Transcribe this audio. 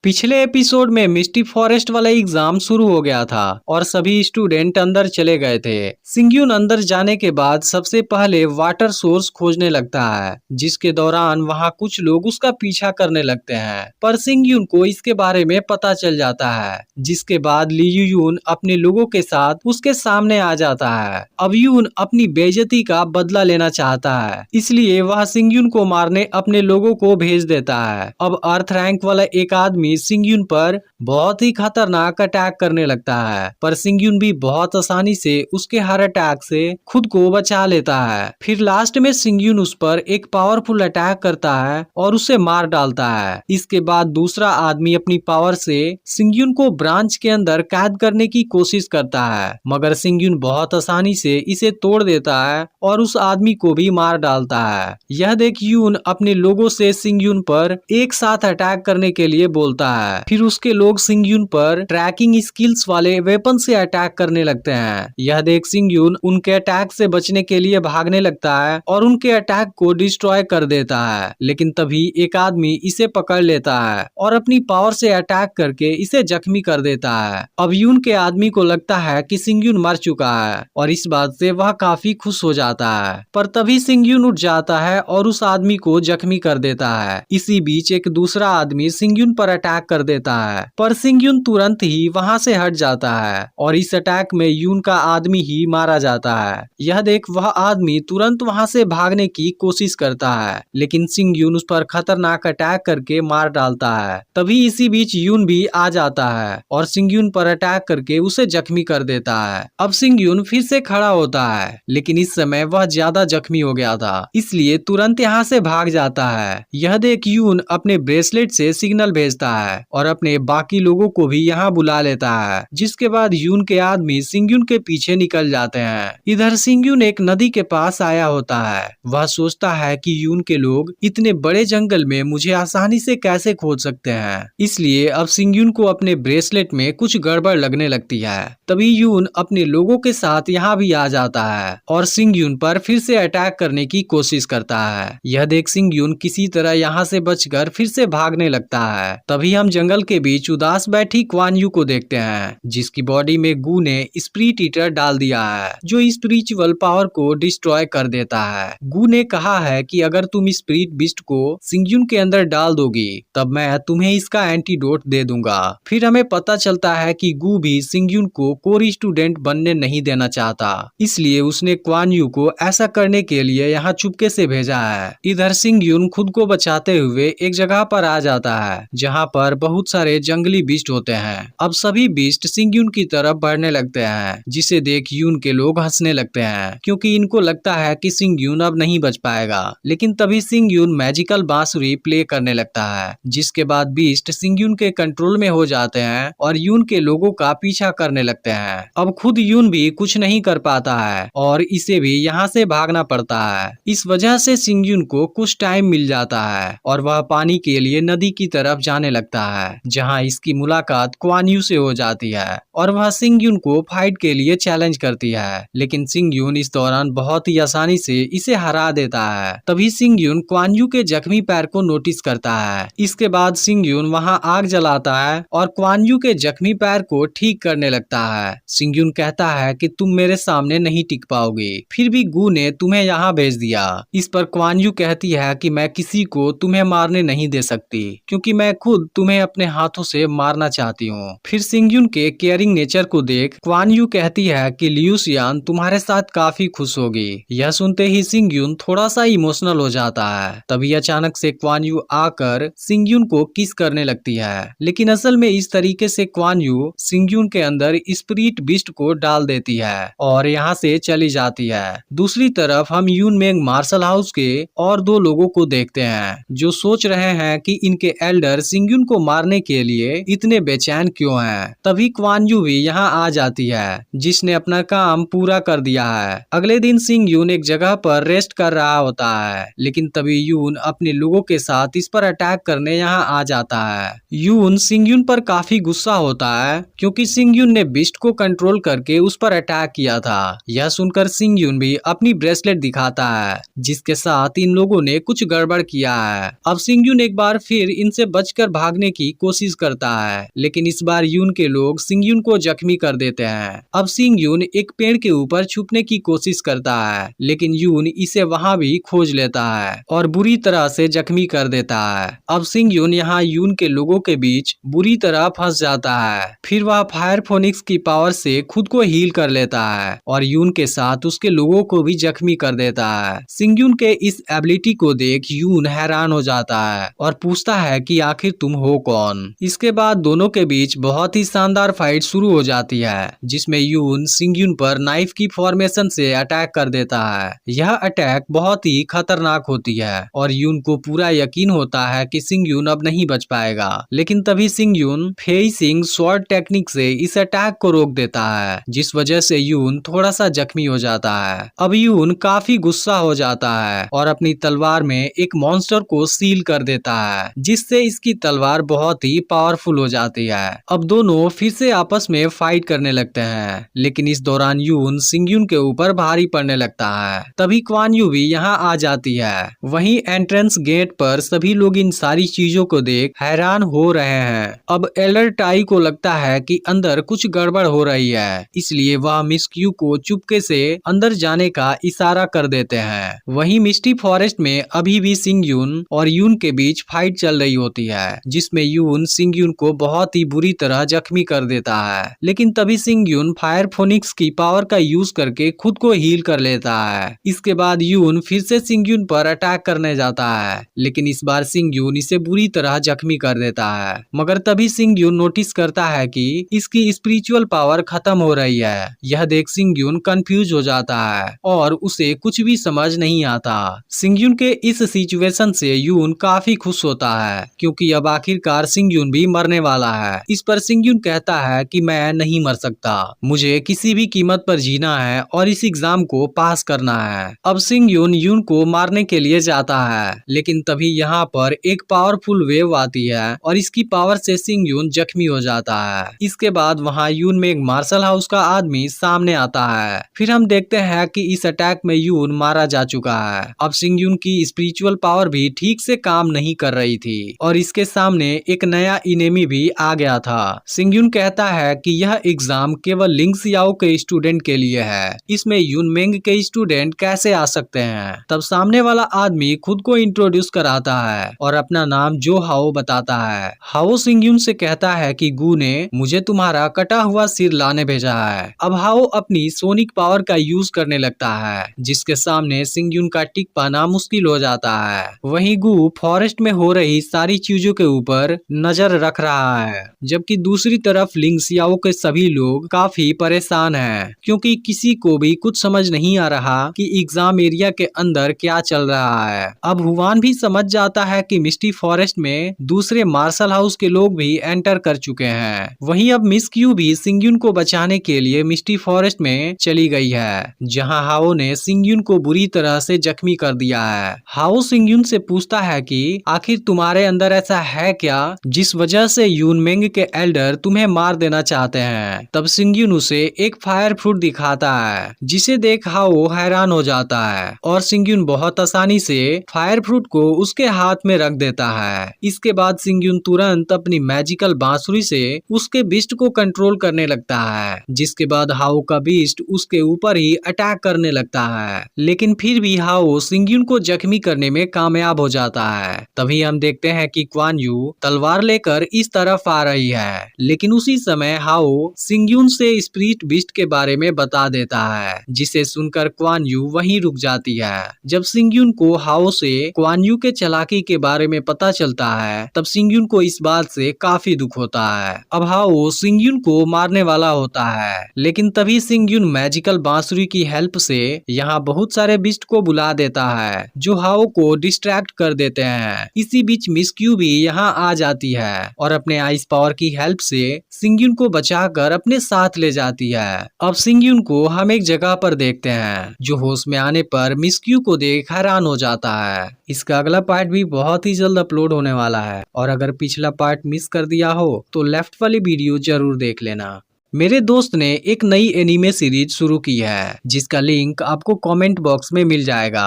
पिछले एपिसोड में मिस्टी फॉरेस्ट वाला एग्जाम शुरू हो गया था और सभी स्टूडेंट अंदर चले गए थे। सिंग्यून अंदर जाने के बाद सबसे पहले वाटर सोर्स खोजने लगता है, जिसके दौरान वहां कुछ लोग उसका पीछा करने लगते हैं, पर सिंग्यून को इसके बारे में पता चल जाता है। जिसके बाद यून अपने लोगों के साथ उसके सामने आ जाता है। अब यून अपनी बेइज्जती का बदला लेना चाहता है, इसलिए वह सिंग्यून को मारने अपने लोगों को भेज देता है। अब अर्थ रैंक वाला एक आदमी सिंग्यून पर बहुत ही खतरनाक अटैक करने लगता है, पर सिंग्यून भी बहुत आसानी से उसके हर अटैक से खुद को बचा लेता है। फिर लास्ट में सिंग्यून उस पर एक पावरफुल अटैक करता है और उसे मार डालता है। इसके बाद दूसरा आदमी अपनी पावर से सिंग्यून को ब्रांच के अंदर कैद करने की कोशिश करता है, मगर सिंग्यून बहुत आसानी से इसे तोड़ देता है और उस आदमी को भी मार डालता है। यह देख यून अपने लोगों से सिंग्यून पर एक साथ अटैक करने के लिए बोलता है। फिर उसके लोग सिंग्यून पर ट्रैकिंग स्किल्स वाले वेपन से अटैक करने लगते हैं। यह देख सिंग्यून उनके अटैक से बचने के लिए भागने लगता है और उनके अटैक को डिस्ट्रॉय कर देता है, लेकिन तभी एक आदमी इसे पकड़ लेता है और अपनी पावर से अटैक करके इसे जख्मी कर देता है। अब यून के आदमी को लगता है कि सिंग्यून मर चुका है और इस बात से वह काफी खुश हो जाता है, पर तभी सिंग्यून उठ जाता है और उस आदमी को जख्मी कर देता है। इसी बीच एक दूसरा आदमी सिंग्यून पर अटैक कर देता है, पर सिंग्यून तुरंत ही वहां से हट जाता है और इस अटैक में यून का आदमी ही मारा जाता है। यह देख वह आदमी तुरंत वहां से भागने की कोशिश करता है, लेकिन सिंग्यून उस पर खतरनाक अटैक करके मार डालता है। तभी इसी बीच यून भी आ जाता है और सिंग्यून पर अटैक करके उसे जख्मी कर देता है। अब सिंग्यून फिर से खड़ा होता है, लेकिन इस समय वह ज्यादा जख्मी हो गया था, इसलिए तुरंत यहाँ से भाग जाता है। यह देख यून अपने ब्रेसलेट से सिग्नल भेजता है और अपने बाकी लोगों को भी यहाँ बुला लेता है, जिसके बाद यून के आदमी सिंग्यून के पीछे निकल जाते हैं। इधर सिंग्यून एक नदी के पास आया होता है। वह सोचता है कि यून के लोग इतने बड़े जंगल में मुझे आसानी से कैसे खोज सकते हैं, इसलिए अब सिंग्यून को अपने ब्रेसलेट में कुछ गड़बड़ लगने लगती है। तभी यून अपने लोगों के साथ यहाँ भी आ जाता है और सिंग्यून पर फिर से अटैक करने की कोशिश करता है। यह देख सिंग्यून किसी तरह यहाँ से बचकर फिर से भागने लगता है। तभी हम जंगल के बीच उदास बैठी क्वान यू को देखते हैं, जिसकी बॉडी में गू ने स्पिरिट ईटर डाल दिया है, जो स्पिरिचुअल पावर को डिस्ट्रॉय कर देता है। गू ने कहा है कि अगर तुम स्पिरिट बिस्ट को सिंग्यून के अंदर डाल दोगी तब मैं तुम्हें इसका एंटीडोट दे दूंगा। फिर हमें पता चलता है कि गू भी सिंग्यून को कोर स्टूडेंट बनने नहीं देना चाहता, इसलिए उसने क्वान यू को ऐसा करने के लिए यहाँ चुपके से भेजा है। इधर सिंग्यून खुद को बचाते हुए एक जगह पर आ जाता है जहाँ पर बहुत सारे जंगली बीस्ट होते हैं। अब सभी बीस्ट सिंग्यून की तरफ बढ़ने लगते हैं, जिसे देख यून के लोग हंसने लगते हैं, क्योंकि इनको लगता है कि सिंग्यून अब नहीं बच पाएगा। लेकिन तभी सिंग्यून मैजिकल बांसुरी प्ले करने लगता है, जिसके बाद बीस्ट सिंग्यून के कंट्रोल में हो जाते हैं और यून के लोगों का पीछा करने लगते हैं। अब खुद यून भी कुछ नहीं कर पाता है और इसे भी यहाँ से भागना पड़ता है। इस वजह से सिंग्यून को कुछ टाइम मिल जाता है और वह पानी के लिए नदी की तरफ जाने लगता है, जहाँ इसकी मुलाकात क्वान यू से हो जाती है और वह सिंग्यून को फाइट के लिए चैलेंज करती है। लेकिन सिंग्यून इस दौरान बहुत ही आसानी से इसे हरा देता है। तभी सिंग्यून क्वान यू के जख्मी पैर को नोटिस करता है। इसके बाद सिंग्यून वहाँ आग जलाता है और क्वान यू के जख्मी पैर को ठीक करने लगता है। सिंग्यून कहता है कि तुम मेरे सामने नहीं टिक पाओगे, फिर भी गू ने तुम्हें यहाँ भेज दिया। इस पर क्वान यू कहती है कि मैं किसी को तुम्हें मारने नहीं दे सकती, क्योंकि मैं खुद तुम्हें अपने हाथों से मारना चाहती हूँ। फिर सिंग्यून के केयरिंग नेचर को देख क्वान यू कहती है कि लियू सियान तुम्हारे साथ काफी खुश होगी। यह सुनते ही सिंग्यून थोड़ा सा इमोशनल हो जाता है। तभी अचानक से क्वान यू आकर सिंग्यून को किस करने लगती है, लेकिन असल में इस तरीके से क्वान यू सिंग्यून के अंदर स्पिरिट बिस्ट को डाल देती है और यहाँ से चली जाती है। दूसरी तरफ हम यून मेंग मार्शल हाउस के और दो लोगों को देखते हैं, जो सोच रहे हैं कि इनके एल्डर सिंग्यून को मारने के लिए इतने बेचैन क्यों हैं। तभी क्वान यू भी यहाँ आ जाती है, जिसने अपना काम पूरा कर दिया है। अगले दिन सिंग्यून एक जगह पर रेस्ट कर रहा होता है, लेकिन तभी यून अपने लोगों के साथ इस पर अटैक करने यहाँ आ जाता है। यून सिंग्यून पर काफी गुस्सा होता है, क्योंकि सिंग्यून ने बिस्ट को कंट्रोल करके उस पर अटैक किया था। यह सुनकर सिंग्यून भी अपनी ब्रेसलेट दिखाता है, जिसके साथ इन लोगों ने कुछ गड़बड़ किया है। अब सिंग्यून एक बार फिर इनसे बचकर भाग भागने की कोशिश करता है, लेकिन इस बार यून के लोग सिंगयून को जख्मी कर देते हैं। अब सिंगयून एक पेड़ के ऊपर छुपने की कोशिश करता है, लेकिन यून इसे वहां भी खोज लेता है और बुरी तरह से जख्मी कर देता है। अब सिंगयून यहाँ यून के लोगों के बीच बुरी तरह फंस जाता है। फिर वह फायर फोनिक्स की पावर से खुद को हील कर लेता है और यून के साथ उसके लोगों को भी जख्मी कर देता है। सिंगयून के इस एबिलिटी को देख यून हैरान हो जाता है और पूछता है कि आखिर तुम हो कौन। इसके बाद दोनों के बीच बहुत ही शानदार फाइट शुरू हो जाती है, जिसमें यून सिंगयून पर नाइफ की फॉर्मेशन से अटैक कर देता है। यह अटैक बहुत ही खतरनाक होती है और यून को पूरा यकीन होता है कि सिंगयून अब नहीं बच पाएगा, लेकिन तभी सिंगयून फेइसिंग स्वॉर्ड टेक्निक से इस अटैक को रोक देता है, जिस वजह से यून थोड़ा सा जख्मी हो जाता है। अब यून काफी गुस्सा हो जाता है और अपनी तलवार में एक मॉन्स्टर को सील कर देता है, जिससे इसकी तलवार बहुत ही पावरफुल हो जाती है। अब दोनों फिर से आपस में फाइट करने लगते हैं, लेकिन इस दौरान यून सिंगयून के ऊपर भारी पड़ने लगता है। तभी क्वान यू भी यहाँ आ जाती है। वहीं एंट्रेंस गेट पर सभी लोग इन सारी चीजों को देख हैरान हो रहे हैं। अब एल्डर टाई को लगता है कि अंदर कुछ गड़बड़ हो रही है, इसलिए वह मिस क्यू को चुपके से अंदर जाने का इशारा कर देते हैं। वहीं मिस्टी फॉरेस्ट में अभी भी सिंगयून और यून के बीच फाइट चल रही होती है, जिसमें यून सिंगयून को बहुत ही बुरी तरह जख्मी कर देता है, लेकिन तभी सिंगयून फायर फोनिक्स की पावर का यूज करके खुद को हील कर लेता है। इसके बाद यून फिर से सिंगयून पर अटैक करने जाता है, लेकिन इस बार सिंगयून इसे बुरी तरह जख्मी कर देता है। मगर तभी सिंगयून नोटिस करता है कि इसकी स्पिरिचुअल पावर खत्म हो रही है। यह देख सिंगयून कंफ्यूज हो जाता है और उसे कुछ भी समझ नहीं आता। सिंगयून के इस सिचुएशन से यून काफी खुश होता है, क्योंकि अब आखिरकार सिंगयून भी मरने वाला है। इस पर सिंगयून कहता है कि मैं नहीं मर सकता, मुझे किसी भी कीमत पर जीना है और इस एग्जाम को पास करना है। अब सिंगयून यून को मारने के लिए जाता है, लेकिन तभी यहाँ पर एक पावरफुल वेव आती है और इसकी पावर से सिंगयून जख्मी हो जाता है। इसके बाद वहाँ यून में एक मार्शल हाउस का आदमी सामने आता है। फिर हम देखते हैं कि इस अटैक में यून मारा जा चुका है। अब सिंगयून की स्पिरिचुअल पावर भी ठीक से काम नहीं कर रही थी और इसके सामने एक नया इनेमी भी आ गया था। सिंगयून कहता है कि यह एग्जाम केवल लिंग सियाओ के स्टूडेंट के लिए है, इसमें यून मेंग के स्टूडेंट कैसे आ सकते हैं। तब सामने वाला आदमी खुद को इंट्रोड्यूस कराता है और अपना नाम जो हाओ बताता है। हाओ सिंगयून से कहता है कि गू ने मुझे तुम्हारा कटा हुआ सिर लाने भेजा है। अब हाओ अपनी सोनिक पावर का यूज करने लगता है, जिसके सामने सिंगयून का टिक पाना मुश्किल हो जाता है। वहीं गू फॉरेस्ट में हो रही सारी चीजों के ऊपर नजर रख रहा है, जबकि दूसरी तरफ लिंग सियाओ के सभी लोग काफी परेशान हैं, क्योंकि किसी को भी कुछ समझ नहीं आ रहा कि एग्जाम एरिया के अंदर क्या चल रहा है। अब हुआन भी समझ जाता है कि मिस्टी फॉरेस्ट में दूसरे मार्शल हाउस के लोग भी एंटर कर चुके हैं। वहीं अब मिस क्यू भी सिंगयून को बचाने के लिए मिस्टी फॉरेस्ट में चली गई है, जहां हाओ ने सिंगयून को बुरी तरह से जख्मी कर दिया है। हाओ सिंगयून से पूछता है कि आखिर तुम्हारे अंदर ऐसा है क्या जिस वजह से यून मेंग के एल्डर तुम्हें मार देना चाहते हैं। तब सिंगयून उसे एक फायर फ्रूट दिखाता है, जिसे देख हाओ हैरान हो जाता है और सिंगयून बहुत आसानी से फायर फ्रूट को उसके हाथ में रख देता है। इसके बाद सिंगयून तुरंत अपनी मैजिकल बांसुरी से उसके बीस्ट को कंट्रोल करने लगता है, जिसके बाद हाओ का बीस्ट उसके ऊपर ही अटैक करने लगता है, लेकिन फिर भी हाओ सिंगयून को जख्मी करने में कामयाब हो जाता है। तभी हम देखते हैं कि क्वान यू तलवार लेकर इस तरफ आ रही है, लेकिन उसी समय हाओ सिंगयून से स्पिरिट बीस्ट के बारे में बता देता है, जिसे सुनकर क्वान यू वहीं रुक जाती है। जब सिंगयून को हाओ से क्वान यू के चालाकी के बारे में पता चलता है, तब सिंगयून को इस बात से काफी दुख होता है। अब हाओ सिंगयून को मारने वाला होता है, लेकिन तभी सिंगयून मैजिकल बांसुरी की हेल्प से यहाँ बहुत सारे बीस्ट को बुला देता है, जो हाओ को डिस्ट्रैक्ट कर देते हैं। इसी बीच मिस क्यू भी यहाँ आ जाती है और अपने आइस पावर की हेल्प से सिंगयून को बचाकर अपने साथ ले जाती है। अब सिंगयून को हम एक जगह पर देखते हैं, जो होश में आने पर मिस क्यू को देख हैरान हो जाता है। इसका अगला पार्ट भी बहुत ही जल्द अपलोड होने वाला है, और अगर पिछला पार्ट मिस कर दिया हो तो लेफ्ट वाली वीडियो जरूर देख लेना। मेरे दोस्त ने एक नई एनीमे सीरीज शुरू की है, जिसका लिंक आपको कमेंट बॉक्स में मिल जाएगा।